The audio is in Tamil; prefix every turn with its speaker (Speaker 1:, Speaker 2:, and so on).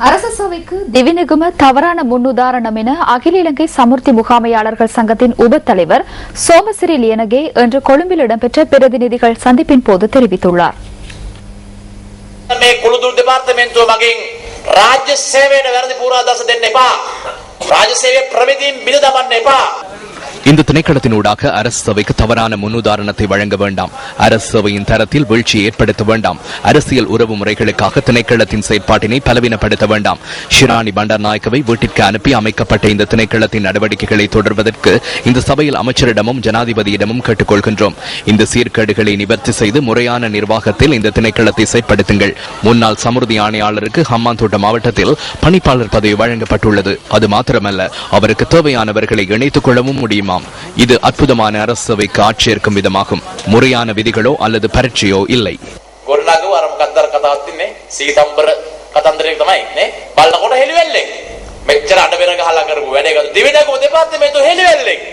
Speaker 1: அரச சபைக்கு திவிநிகும தவறான முன்னுதாரணம் என அகில இலங்கை சமுர்த்தி முகாமையாளர்கள் சங்கத்தின் உபத்தலைவர் சோமசிறி லியனகே இன்று கொழும்பில் இடம்பெற்ற பிரதிநிதிகள் சந்திப்பின் போது தெரிவித்துள்ளார்.
Speaker 2: இந்த திணைக்களத்தினூடாக அரசு சபைக்கு தவறான முன்னுதாரணத்தை வழங்க வேண்டாம். அரசு சபையின் தரத்தில் வீழ்ச்சியை ஏற்படுத்த வேண்டாம். அரசியல் உறவு முறைகளுக்காக திணைக்களத்தின் செயற்பாட்டினை பலவீனப்படுத்த வேண்டாம். ஷிராணி பண்டார்நாயக்கவை வீட்டிற்கு அனுப்பி அமைக்கப்பட்ட இந்த திணைக்களத்தின் நடவடிக்கைகளை தொடர்வதற்கு இந்த சபையில் அமைச்சரிடமும் ஜனாதிபதியிடமும் கேட்டுக்கொள்கின்றோம். இந்த சீர்கேடுகளை நிவர்த்தி செய்து முறையான நிர்வாகத்தில் இந்த திணைக்களத்தை செயற்படுத்துங்கள். முன்னாள் சமுர்தி ஆணையாளருக்கு ஹம்மாந்தோட்ட மாவட்டத்தில் பணிப்பாளர் பதவி வழங்கப்பட்டுள்ளது. அது மாத்திரமல்ல, அவருக்கு தேவையானவர்களை இணைத்துக் கொள்ளவும் முடியுமா? இது அற்புதமான அரசு சபைக்கு ஆட்சேர்க்கும் விதமாகும். முறையான விதிகளோ அல்லது பரீட்சையோ இல்லை.
Speaker 3: මෙච්චර අඩ බෙර ගහලා කරපු වැඩේ දිවිනගම දෙපාර්තමේන්තුව හෙළිවෙල්ලෙක්